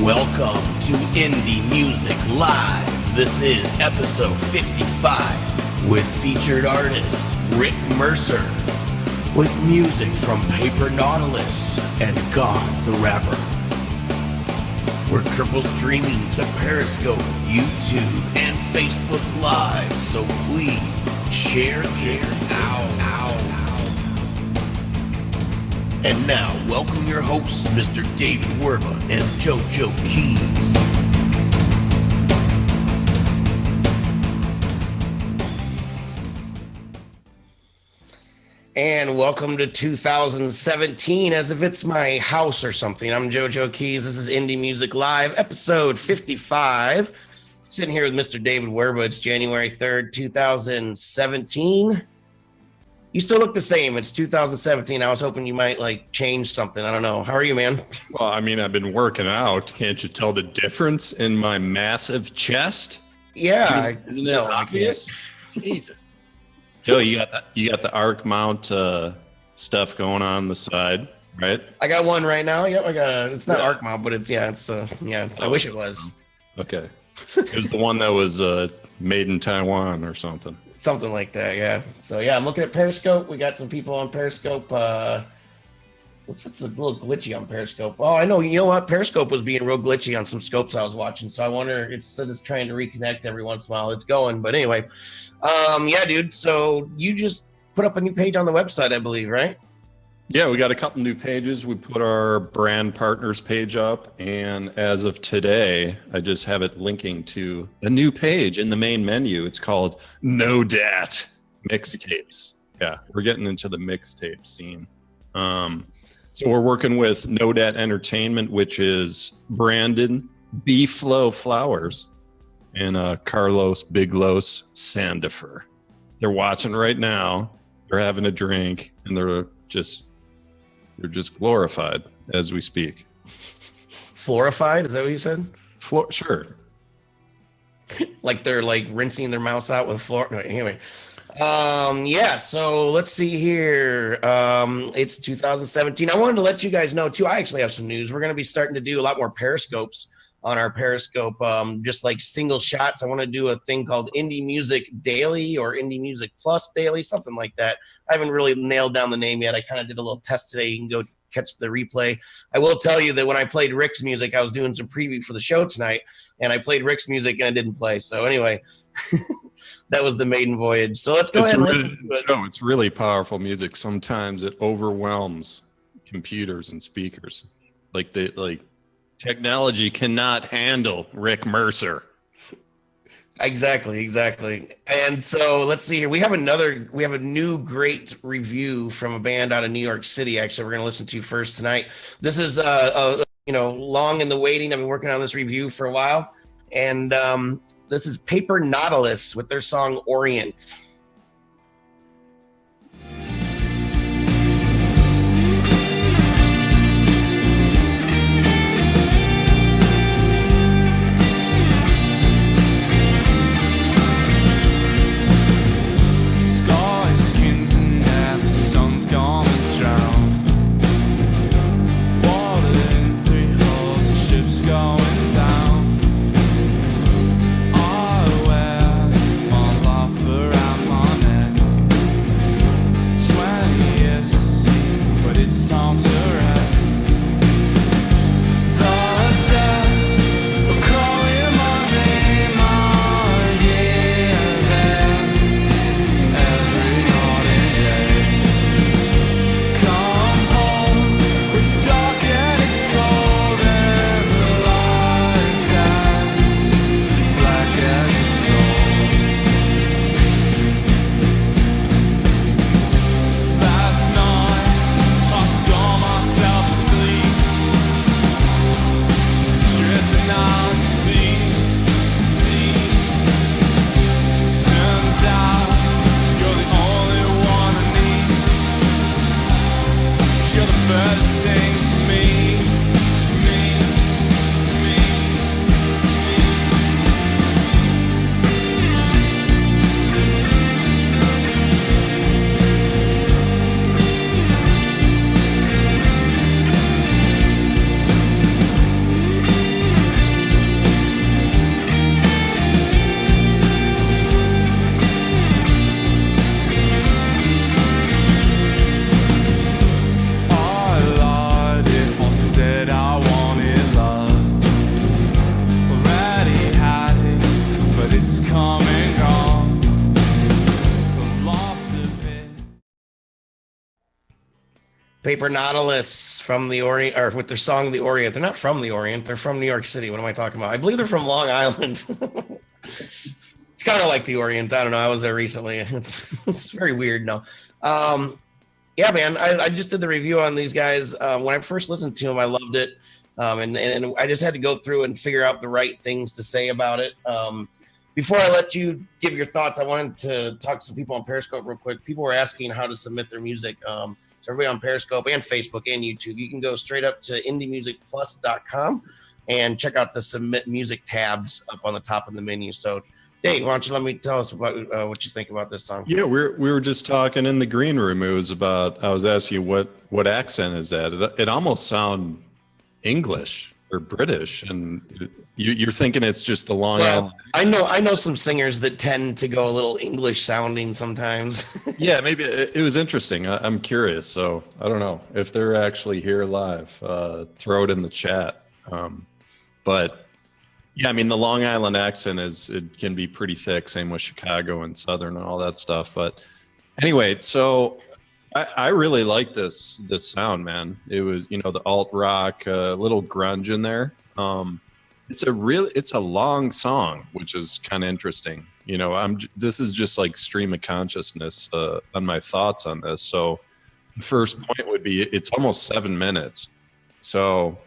Welcome to Indie Music Live. This is episode 55 with featured artist Rick Mercer, with music from Paper Nautilus and Gods the Rapper. We're triple streaming to Periscope, YouTube, and Facebook Live, so please share this out. And now, welcome your hosts, Mr. David Werba and JoJo Keys. And welcome to 2017, as if it's my house or something. I'm JoJo Keys. This is Indie Music Live, episode 55. Sitting here with Mr. David Werba. It's January 3rd, 2017. You still look the same. It's 2017. I was hoping you might change something. I don't know. How are you, man? Well, I mean, I've been working out. Can't you tell the difference in my massive chest? Yeah, isn't it obvious? Jesus, Joe, you got the arc mount stuff going on the side, right? I got one right now. Yep, I got. It's not arc mount, but it's I wish it was. Okay, it was the one that was made in Taiwan or something. Something like that, yeah. So yeah, I'm looking at Periscope. We got some people on Periscope. It's a little glitchy on Periscope. Oh, I know. You know what? Periscope was being real glitchy on some scopes I was watching. So I wonder. It's trying to reconnect every once in a while. It's going, but anyway, yeah, dude. So you just put up a new page on the website, I believe, right? Yeah, we got a couple new pages. We put our brand partners page up, and as of today, I just have it linking to a new page in the main menu. It's called No Dat Mixtapes. Yeah, we're getting into the mixtape scene. So we're working with No Dat Entertainment, which is Brandon B. Flow Flowers and Carlos Biglos Sandifer. They're watching right now. They're having a drink, and they're just glorified as we speak. Florified? Is that what you said? Sure. Like they're rinsing their mouths out with floor. No, anyway. Yeah, so let's see here. It's 2017. I wanted to let you guys know too. I actually have some news. We're going to be starting to do a lot more Periscopes on our Periscope, just like single shots. I want to do a thing called Indie Music Daily or Indie Music Plus Daily, something like that. I haven't really nailed down the name yet. I kind of did a little test today. You can go catch the replay. I will tell you that when I played Rick's music, I was doing some preview for the show tonight, and I played Rick's music and I didn't play. So anyway, that was the maiden voyage. So let's go ahead and listen to it. No, it's really powerful music. Sometimes it overwhelms computers and speakers. Technology cannot handle Rick Mercer. Exactly. And so let's see here. We have a new great review from a band out of New York City. Actually, we're going to listen to first tonight. This is long in the waiting. I've been working on this review for a while, and this is Paper Nautilus with their song Orient. Going down. I wear my life Paper Nautilus from the Orient, or with their song "The Orient." They're not from the Orient. They're from New York City. What am I talking about? I believe they're from Long Island. It's kind of like the Orient. I don't know. I was there recently. It's very weird. No. Yeah, man. I just did the review on these guys. When I first listened to them, I loved it. And I just had to go through and figure out the right things to say about it. Before I let you give your thoughts, I wanted to talk to some people on Periscope real quick. People were asking how to submit their music. So everybody on Periscope and Facebook and YouTube, you can go straight up to indiemusicplus.com and check out the submit music tabs up on the top of the menu. So Dave, why don't you let me tell us about what you think about this song? Yeah, we were just talking in the green room. It was about, I was asking you what accent is that? It almost sounds English or British, and you're thinking it's just the Long Island. I know some singers that tend to go a little English sounding sometimes. Yeah, maybe it was interesting. I'm curious, so I don't know if they're actually here live. Throw it in the chat. But yeah, I mean the Long Island accent it can be pretty thick. Same with Chicago and Southern and all that stuff. But anyway, so I really like this sound, man. It was, the alt rock, little grunge in there. It's a long song, which is kind of interesting. This is just like stream of consciousness on my thoughts on this. So the first point would be it's almost 7 minutes. So,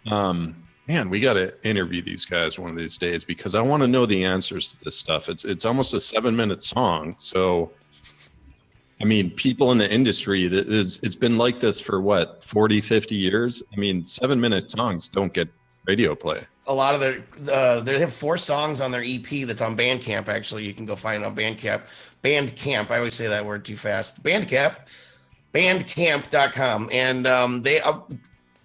man, we got to interview these guys one of these days because I want to know the answers to this stuff. It's almost a 7-minute song. So, I mean, people in the industry, it's been like this for 40, 50 years. I mean, 7-minute songs don't get radio play. A lot of they have 4 songs on their EP that's on Bandcamp. Actually, you can go find it on Bandcamp. I always say that word too fast. Bandcamp.com. And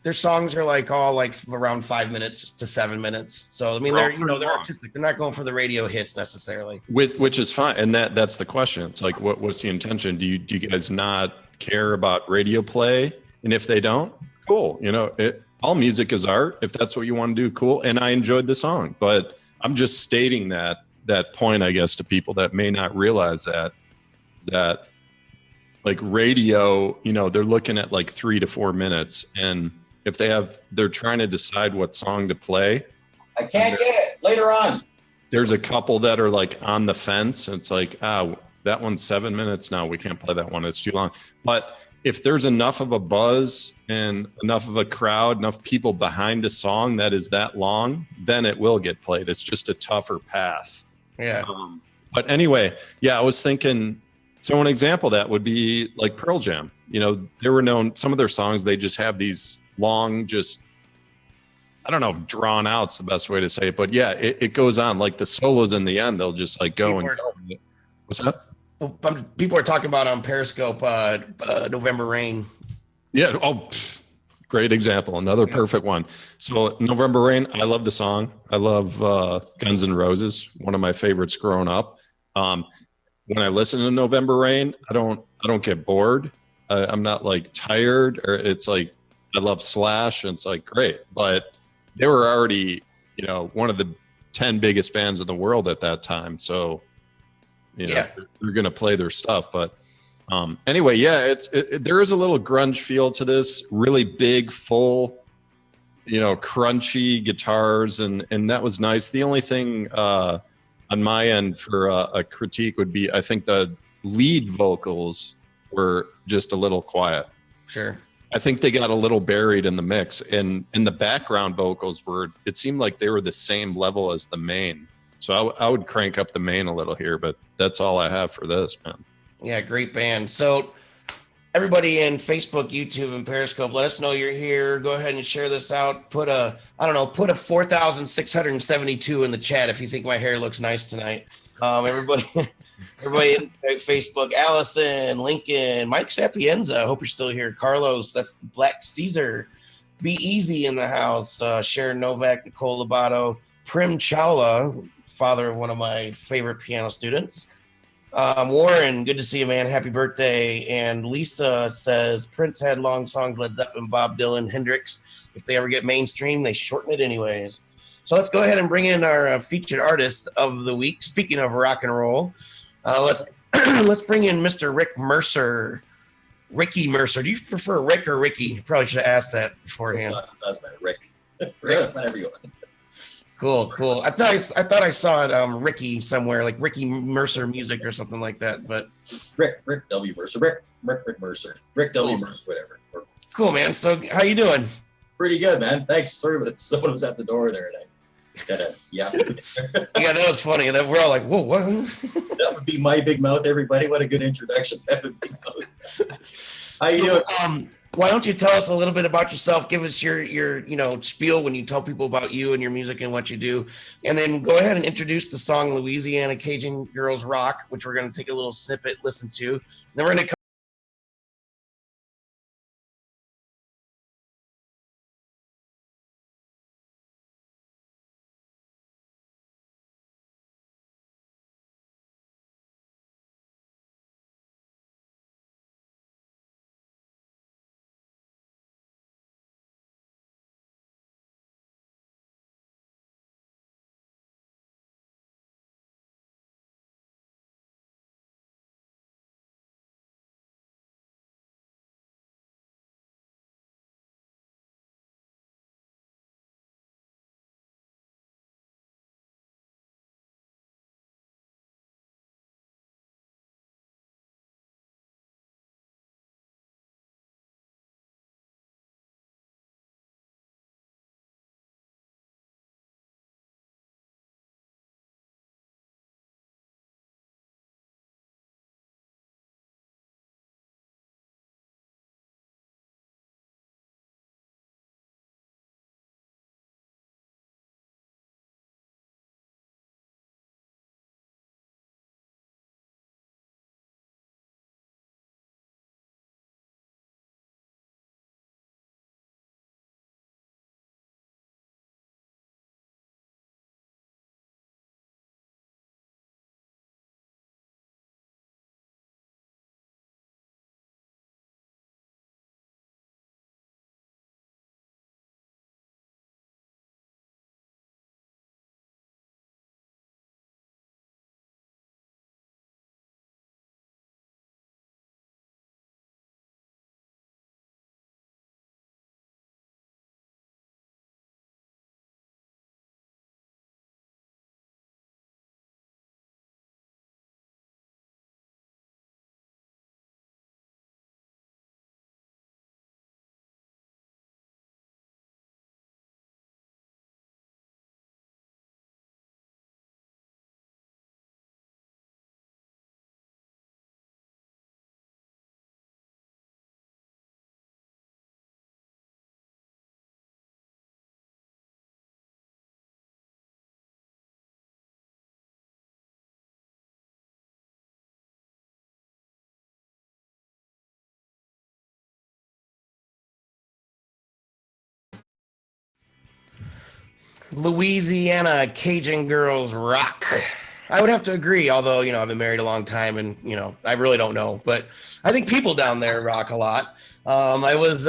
their songs are all around 5 minutes to 7 minutes. So I mean, they're artistic. They're not going for the radio hits necessarily. Which is fine, and that's the question. It's like, what's the intention? Do you guys not care about radio play? And if they don't, cool. All music is art. If that's what you want to do, cool. And I enjoyed the song, but I'm just stating that point, I guess, to people that may not realize that like radio, they're looking at like 3 to 4 minutes, and if they're trying to decide what song to play. I can't get it later on. There's a couple that are like on the fence. And it's like, that one's 7 minutes. No, we can't play that one. It's too long. But if there's enough of a buzz and enough of a crowd, enough people behind a song that is that long, then it will get played. It's just a tougher path. Yeah. But anyway, yeah, I was thinking, so an example of that would be like Pearl Jam. They were known, some of their songs, they just have these long, just, I don't know if drawn out's the best way to say it, but yeah, it goes on. Like the solos in the end, they'll just like go and go. What's that? People are talking about on Periscope, November Rain. Yeah. Oh, great example. Another perfect one. So November Rain, I love the song. I love Guns N' Roses, one of my favorites growing up. When I listen to November Rain, I don't get bored. I'm not like tired, or it's like, I love Slash, and it's like, great. But they were already, one of the 10 biggest bands in the world at that time. So, they're going to play their stuff. But anyway, yeah, there is a little grunge feel to this, really big, full, crunchy guitars. And that was nice. The only thing on my end for a critique would be, I think the lead vocals were just a little quiet. Sure. I think they got a little buried in the mix, and the background vocals it seemed like they were the same level as the main. So I would crank up the main a little here, but that's all I have for this, man. Yeah, great band. So everybody in Facebook, YouTube, and Periscope, let us know you're here. Go ahead and share this out. Put a 4,672 in the chat if you think my hair looks nice tonight. Everybody in Facebook, Allison, Lincoln, Mike Sapienza, I hope you're still here. Carlos, that's the Black Caesar. Be Easy in the house. Sharon Novak, Nicole Lobato, Prim Chawla, father of one of my favorite piano students. Warren, good to see you, man. Happy birthday. And Lisa says Prince had long songs, Led Zeppelin, Bob Dylan, Hendrix. If they ever get mainstream, they shorten it anyways. So let's go ahead and bring in our featured artist of the week. Speaking of rock and roll, let's bring in Mr. Rick Mercer. Ricky Mercer. Do you prefer Rick or Ricky? Probably should have asked that beforehand. Doesn't matter, Rick. Rick, whatever you want. Cool. I thought I saw it, Ricky somewhere, like Ricky Mercer music or something like that. But Rick W. Mercer. Rick Mercer. Rick W. Mercer, whatever. Cool, man. So how you doing? Pretty good, man. Thanks. Sorry, but someone was at the door there, and I gotta Yeah, that was funny. That we're all like, whoa, what? That would be my big mouth, everybody. What a good introduction. That would be How you doing? Why don't you tell us a little bit about yourself? Give us your spiel when you tell people about you and your music and what you do, and then go ahead and introduce the song "Louisiana Cajun Girls Rock," which we're going to take a little snippet, listen to. And then we're going to Louisiana Cajun Girls Rock. I would have to agree, although, I've been married a long time and, I really don't know, but I think people down there rock a lot. I was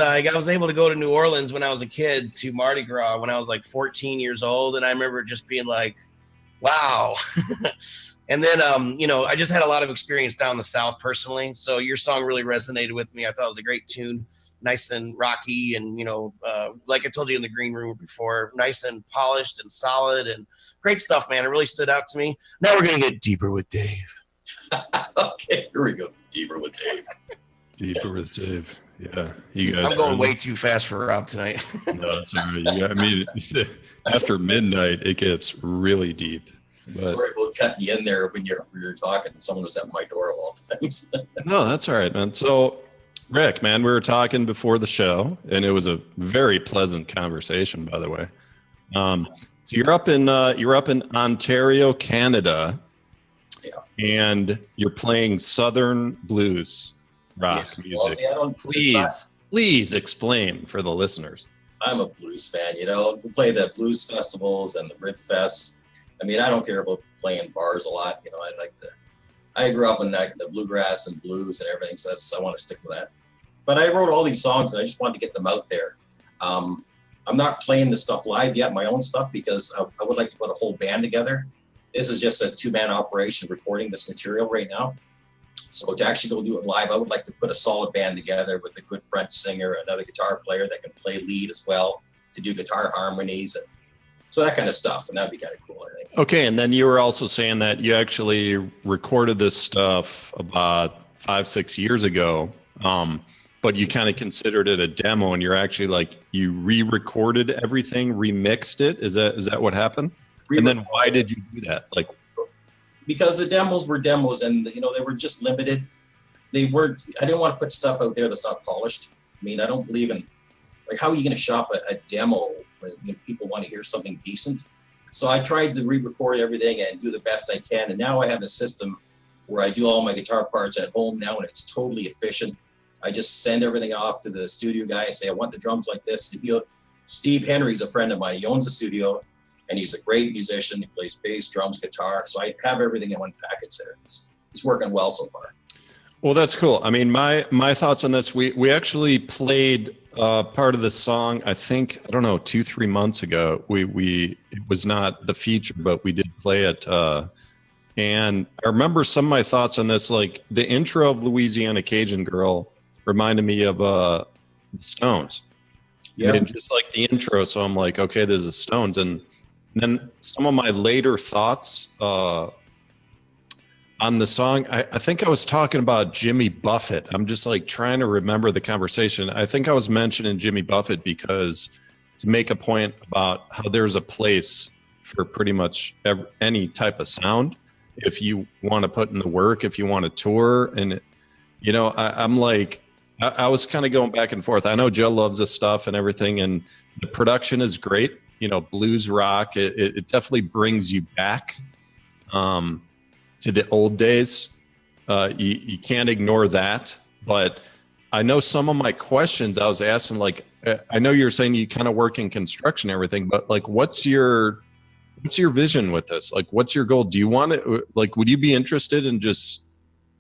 able to go to New Orleans when I was a kid to Mardi Gras when I was like 14 years old. And I remember just being like, wow. And then, I just had a lot of experience down the South personally. So your song really resonated with me. I thought it was a great tune. Nice and rocky, and like I told you in the green room before, nice and polished and solid and great stuff, man. It really stood out to me. Now we're gonna get deeper with Dave. Okay, here we go. Deeper with Dave. Deeper with Dave. Yeah, you guys. I'm going way too fast for Rob tonight. No, that's all right. After midnight, it gets really deep. But, sorry about cutting you in there when you're talking. Someone was at my door of all times. No, that's all right, man. So, Rick, man, we were talking before the show, and it was a very pleasant conversation, by the way. So you're up in Ontario, Canada, yeah, and you're playing Southern blues rock music. Well, see, Please explain for the listeners. I'm a blues fan. We play the blues festivals and the Rib Fests. I don't care about playing bars a lot. I grew up in the bluegrass and blues and everything, so I want to stick with that. But I wrote all these songs and I just wanted to get them out there. I'm not playing the stuff live yet, my own stuff, because I would like to put a whole band together. This is just a 2-man operation recording this material right now. So to actually go do it live, I would like to put a solid band together with a good French singer, another guitar player that can play lead as well, to do guitar harmonies, and so that kind of stuff. And that'd be kind of cool, I think. Okay, and then you were also saying that you actually recorded this stuff about 5-6 years ago, but you kind of considered it a demo, and you're actually like you re-recorded everything, remixed it. Is that what happened? And then why did you do that? Like, because the demos were demos, and they were just limited. They weren't. I didn't want to put stuff out there that's not polished. I mean, I don't believe in like how are you going to shop a demo when people want to hear something decent. So I tried to re-record everything and do the best I can. And now I have a system where I do all my guitar parts at home now, and it's totally efficient. I just send everything off to the studio guy and say, I want the drums like this. Steve Henry's a friend of mine. He owns a studio, and he's a great musician. He plays bass, drums, guitar. So I have everything in one package there. It's working well so far. well, that's cool. I mean, my thoughts on this, we actually played part of the song, I think, I don't know, 2-3 months ago. It was not the feature, but we did play it. And I remember some of my thoughts on this, like the intro of Louisiana Cajun Girl reminded me of the Stones. Yeah. And just like the intro. So I'm like, okay, this is Stones. And then some of my later thoughts on the song, I think I was talking about Jimmy Buffett. I'm just like trying to remember the conversation. I think I was mentioning Jimmy Buffett because to make a point about how there's a place for pretty much any type of sound. If you want to put in the work, if you want to tour. And, I'm like, I was kind of going back and forth. I know Joe loves this stuff and everything, and the production is great. Blues rock, it definitely brings you back. To the old days. You can't ignore that. But I know some of my questions I was asking, like, I know you're saying you kind of work in construction and everything, but like, what's your vision with this? Like, what's your goal? Do you want to, like, would you be interested in just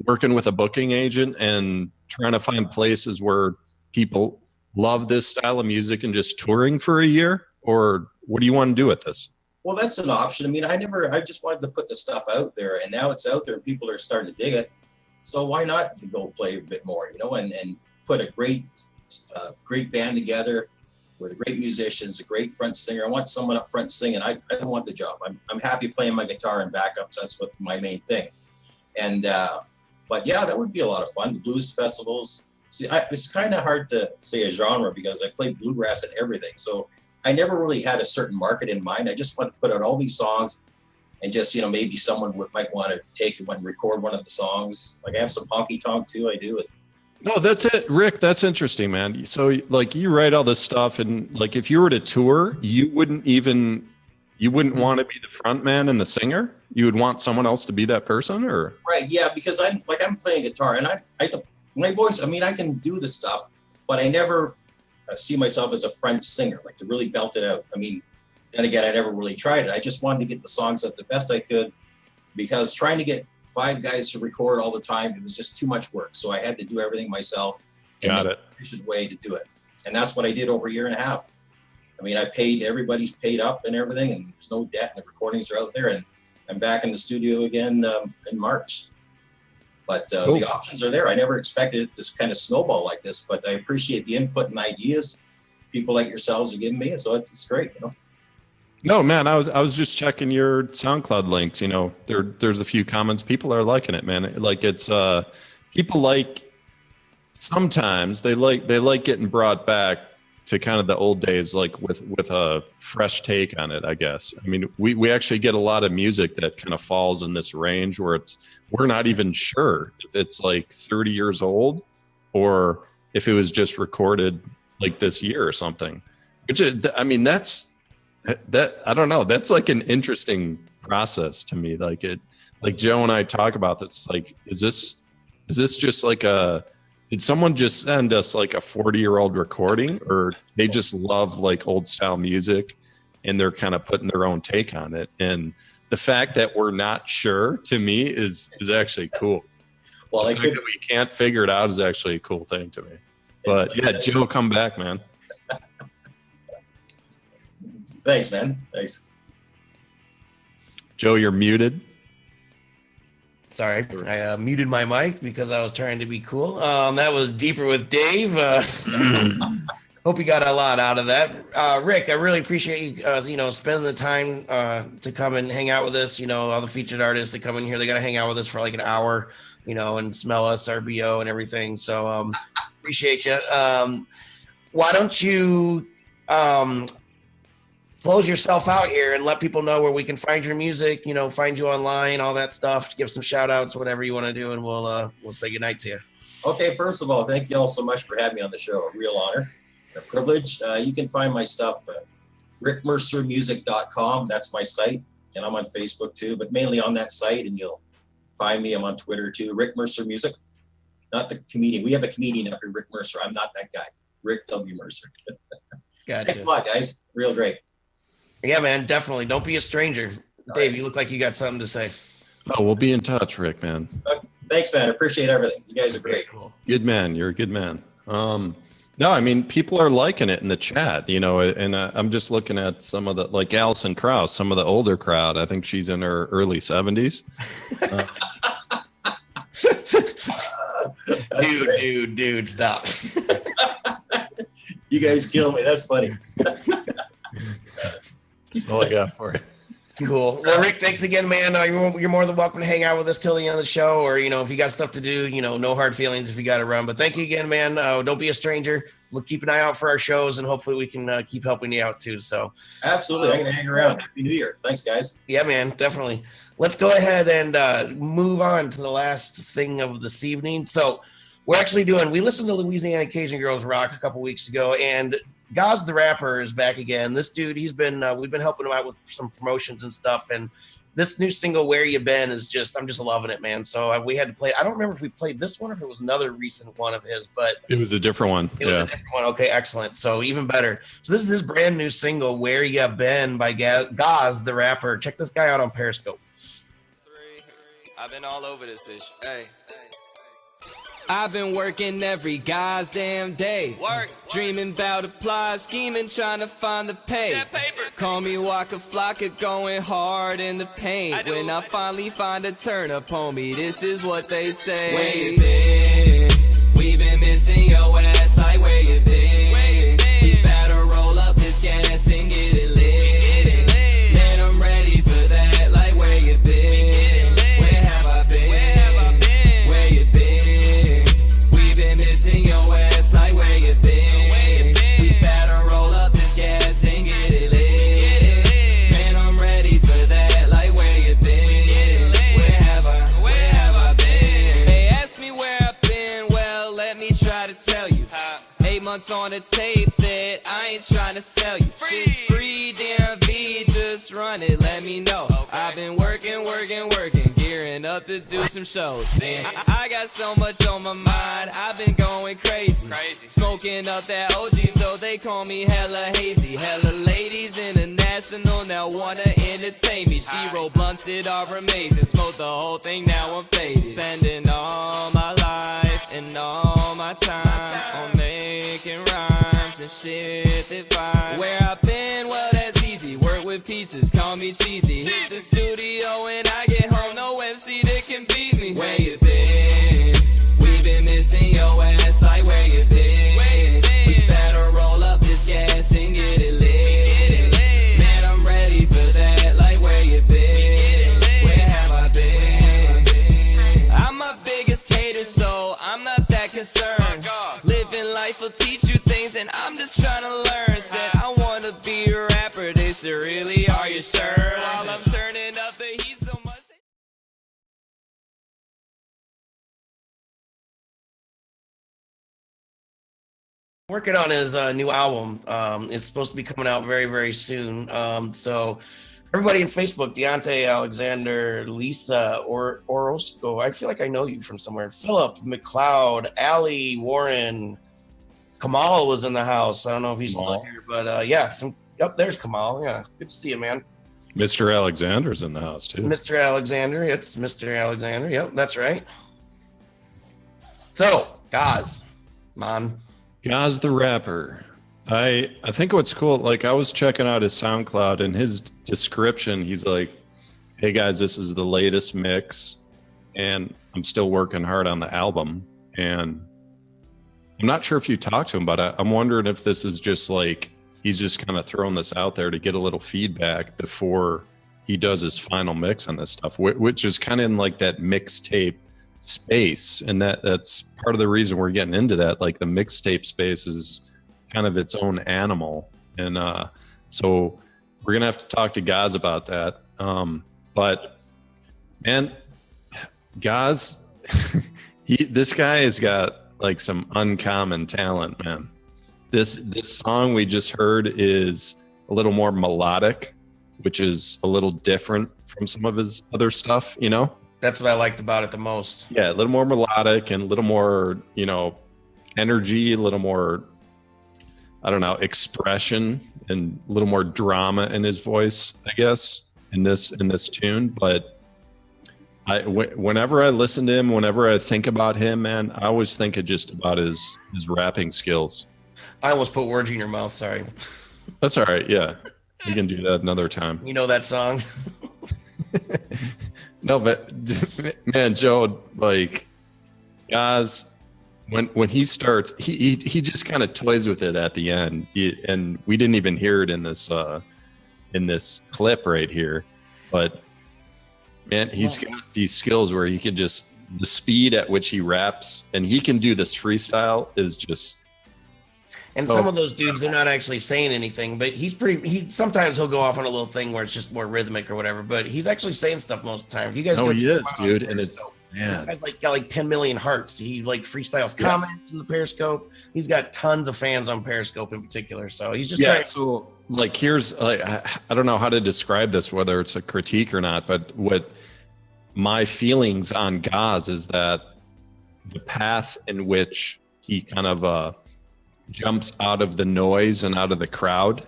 working with a booking agent and trying to find places where people love this style of music and just touring for a year? Or what do you want to do with this? Well, that's an option. I mean, I just wanted to put the stuff out there, and now it's out there and people are starting to dig it. So why not go play a bit more, and put a great band together with great musicians, a great front singer. I want someone up front singing. I don't want the job. I'm happy playing my guitar and backups. That's what my main thing. And, but yeah, that would be a lot of fun. The blues festivals. See, it's kind of hard to say a genre because I play bluegrass and everything. So I never really had a certain market in mind. I just wanted to put out all these songs and just, maybe someone might want to take and record one of the songs. Like I have some honky tonk too. I do. No, that's it, Rick. That's interesting, man. So like you write all this stuff, and like if you were to tour, you wouldn't want to be the front man and the singer. You would want someone else to be that person, or right? Yeah, because I'm playing guitar, and my voice. I mean, I can do the stuff, but I never see myself as a French singer, like to really belt it out. I mean, then again, I never really tried it. I just wanted to get the songs up the best I could, because trying to get 5 guys to record all the time, it was just too much work. So I had to do everything myself. Got it. Efficient way to do it, and that's what I did over a year and a half. I mean, everybody's paid up and everything, and there's no debt, and the recordings are out there, and I'm back in the studio again in March. But Cool. The options are there. I never expected it to kind of snowball like this, but I appreciate the input and ideas people like yourselves are giving me. So it's great, No, man, I was just checking your SoundCloud links. There's a few comments. People are liking it, man. Like it's people like sometimes they like getting brought back to kind of the old days, like with a fresh take on it, I guess. I mean, we actually get a lot of music that kind of falls in this range where we're not even sure if it's like 30 years old or if it was just recorded like this year or something. Which I mean, that I don't know. That's like an interesting process to me. Like Joe and I talk about this. Like, is this just like did someone just send us like a 40-year-old recording, or they just love like old style music and they're kind of putting their own take on it? And the fact that we're not sure, to me, is actually cool. Well, the fact that we can't figure it out is actually a cool thing to me. But yeah, Joe, come back, man. Thanks, man. Thanks. Joe, you're muted. Sorry, I muted my mic because I was trying to be cool. That was Deeper with Dave. Hope you got a lot out of that. Rick, I really appreciate you, spending the time to come and hang out with us. All the featured artists that come in here, they got to hang out with us for like an hour, and smell us, our BO and everything. So appreciate you. Why don't you close yourself out here and let people know where we can find your music, find you online, all that stuff, give some shout outs, whatever you want to do. And we'll say goodnight to you. Okay, first of all, thank you all so much for having me on the show. A real honor, a privilege. You can find my stuff at rickmercermusic.com. That's my site. And I'm on Facebook too, but mainly on that site. And you'll find me. I'm on Twitter too. Rick Mercer Music. Not the comedian. We have a comedian up here, Rick Mercer. I'm not that guy. Rick W. Mercer. Gotcha. Thanks a lot, guys. Real great. Yeah, man, definitely. Don't be a stranger. Dave, you look like you got something to say. Oh, we'll be in touch, Rick, man. Thanks, man. I appreciate everything. You guys are great. Cool. Good man. You're a good man. No, I mean, people are liking it in the chat, and I'm just looking at some of the, like Alison Krauss, some of the older crowd. I think she's in her early 70s. Dude, stop. You guys kill me. That's funny. That's all I got for it. Cool. Well, Rick, thanks again, man. You're more than welcome to hang out with us till the end of the show, or if you got stuff to do, no hard feelings if you got to run. But thank you again, man. Don't be a stranger. We'll keep an eye out for our shows, and hopefully we can keep helping you out too. So absolutely, I'm gonna hang around. Happy New Year. Thanks, guys. Yeah, man, definitely. Let's go ahead and move on to the last thing of this evening. So we listened to Louisiana Cajun Girls Rock a couple weeks ago, and Gaz the Rapper is back again. This dude, we've been helping him out with some promotions and stuff. And this new single, Where You Been, I'm just loving it, man. So we had to play. I don't remember if we played this one or if it was another recent one of his, but it was a different one. It was a different one. Okay, excellent. So even better. So this is his brand new single, Where You Been by Gaz the Rapper. Check this guy out on Periscope. I've been all over this bitch. Hey. I've been working every goddamn day. Dreaming about apply, scheming, trying to find the pay. Call me Waka Flocka, going hard in the paint. When I finally find a turn up on me, this is what they say. Where you been? We been missing your ass, like where you been? We better roll up this gas and get it lit. Man, I'm ready for that, like where you been? Where have I been? Where you been? We been missing your ass, like where you been? We better roll up this gas and get it lit. Man, I'm ready for that, like where you been? Where have I been? They ask me where I've been, well, let me try to tell you. 8 months on the tape that I ain't trying to sell you. Shit's free, DMV, just run it, let me know. I've been working, gearing up to do some shows. Man, I got so much on my mind, I've been going crazy. Smoking up that OG, so they call me hella hazy. Hella ladies international now wanna entertain me. She roll blunts that are amazing, smoke the whole thing, now I'm faded. Spending all my life and all my time on making rhymes and shit that fine. Where I've been, well that's easy. Work with pieces, call me cheesy. Hit the studio when I get home, no MC that can beat me. Where you been? We been missing your ass, like where you been? We better roll up this gas and get it lit. Man, I'm ready for that, like where you been? Where have I been? I'm my biggest hater, so I'm not that concerned. Living life will teach you things, and I'm just trying to learn. Said I wanna be a rapper, they said really, are you sure? While I'm turning up the heat so much. Working on his new album. It's supposed to be coming out very, very soon. So everybody in Facebook, Deontay, Alexander, Lisa, Orozco, I feel like I know you from somewhere. Philip, McLeod, Allie, Warren, Kamal was in the house. I don't know if he's still here, but yeah. There's Kamal. Yeah, good to see you, man. Mr. Alexander's in the house too. Mr. Alexander. It's Mr. Alexander. Yep, that's right. So, Gaz, man. Gaz the Rapper. I think what's cool, like I was checking out his SoundCloud and his description, he's like, hey guys, this is the latest mix. and I'm still working hard on the album. And I'm not sure if you talked to him, but I'm wondering if this is just like he's just kind of throwing this out there to get a little feedback before he does his final mix on this stuff, which is kind of in like that mixtape space. And that's part of the reason we're getting into that. Like the mixtape space is kind of its own animal. And so we're going to have to talk to Gaz about that. But man, Gaz, this guy has got like some uncommon talent, man. This song we just heard is a little more melodic, which is a little different from some of his other stuff, you know? That's what I liked about it the most. Yeah, a little more melodic and a little more, you know, energy, a little more, I don't know, expression and a little more drama in his voice, I guess, in this tune. But whenever I listen to him, whenever I think about him, man, I always think just about his rapping skills. I almost put words in your mouth. Sorry. That's all right. Yeah, we can do that another time. You know that song? No, but man, Joe, like, guys, when he starts, he just kind of toys with it at the end, and we didn't even hear it in this clip right here, but man, he's got these skills where he can just, the speed at which he raps, and he can do this freestyle is just. And some of those dudes, they're not actually saying anything, but sometimes he'll go off on a little thing where it's just more rhythmic or whatever, but he's actually saying stuff most of the time. If you guys he is, dude. And it's, man. This guy's got like 10 million hearts. He like freestyles comments in the Periscope. He's got tons of fans on Periscope in particular. So he's just trying. So like, here's, like, I don't know how to describe this, whether it's a critique or not, but what my feelings on Gaz is that the path in which he kind of, jumps out of the noise and out of the crowd,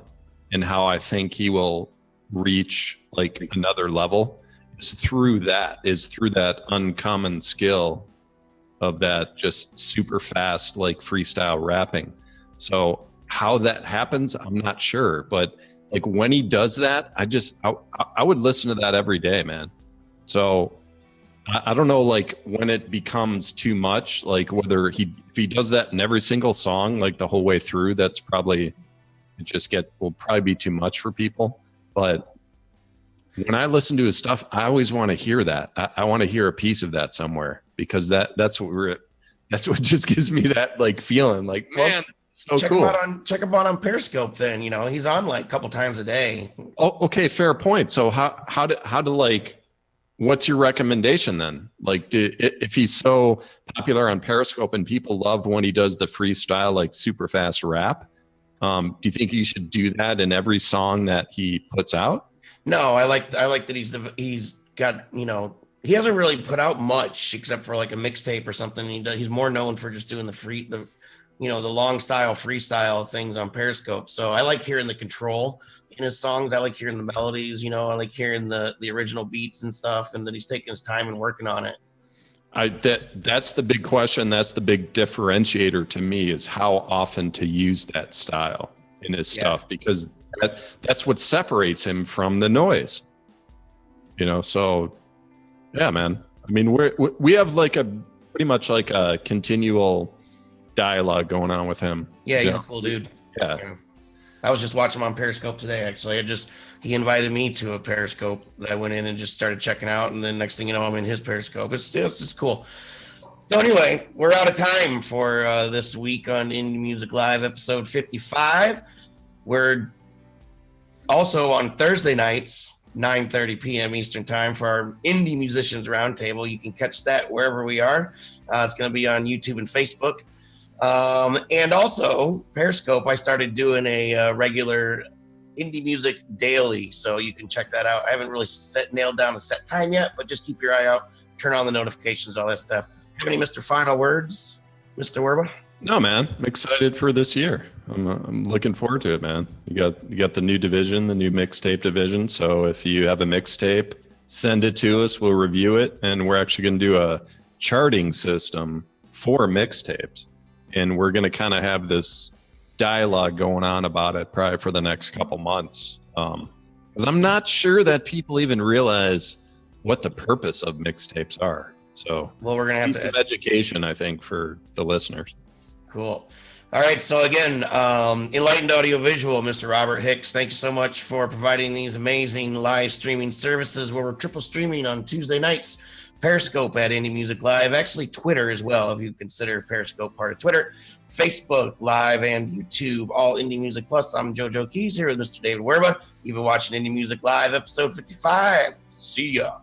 and how I think he will reach like another level is through that uncommon skill of that just super fast like freestyle rapping. So how that happens, I'm not sure, but like when he does that, I would listen to that every day, man. So I don't know, like when it becomes too much, like whether if he does that in every single song, like the whole way through, that's probably will probably be too much for people. But when I listen to his stuff, I always want to hear that. I want to hear a piece of that somewhere, because that's what just gives me that like feeling like, man, so cool. Check him out on Periscope then, you know, he's on like a couple times a day. Oh, okay. Fair point. So how to like, what's your recommendation then? Like, if he's so popular on Periscope and people love when he does the freestyle, like super fast rap, do you think you should do that in every song that he puts out? No, I like that he's got, you know, he hasn't really put out much except for like a mixtape or something. He's more known for just doing the long style freestyle things on Periscope. So I like hearing the control in his songs. I like hearing the melodies, you know, I like hearing the original beats and stuff, and that he's taking his time and working on it. That's the big question. That's the big differentiator to me, is how often to use that style in his stuff, because that's what separates him from the noise, you know? So yeah, man, I mean, we have like pretty much like a continual dialogue going on with him. Yeah, he's a cool dude. Yeah. I was just watching him on Periscope today, actually. He invited me to a Periscope that I went in and just started checking out. And then next thing you know, I'm in his Periscope. It's just cool. So anyway, we're out of time for this week on Indie Music Live, episode 55. We're also on Thursday nights, 9:30 p.m. Eastern time, for our Indie Musicians Roundtable. You can catch that wherever we are. It's going to be on YouTube and Facebook. And also Periscope, I started doing a regular indie music daily, so you can check that out. I haven't really nailed down a set time yet, but just keep your eye out, turn on the notifications, all that stuff. Have any Mr. Final words, Mr. Werba? No, man, I'm excited for this year. I'm looking forward to it, man. You got the new division, the new mixtape division. So if you have a mixtape, send it to us. We'll review it, and we're actually going to do a charting system for mixtapes. And we're going to kind of have this dialogue going on about it probably for the next couple months. Because I'm not sure that people even realize what the purpose of mixtapes are. So, well, we're gonna have to education, I think, for the listeners. Cool. All right. So again, Enlightened Audiovisual, Mr. Robert Hicks, thank you so much for providing these amazing live streaming services where we're triple streaming on Tuesday nights. Periscope at Indie Music Live, actually Twitter as well, if you consider Periscope part of Twitter, Facebook Live, and YouTube, all Indie Music Plus. I'm JoJo Keys here with Mr. David Werba. You've been watching Indie Music Live, episode 55. See ya.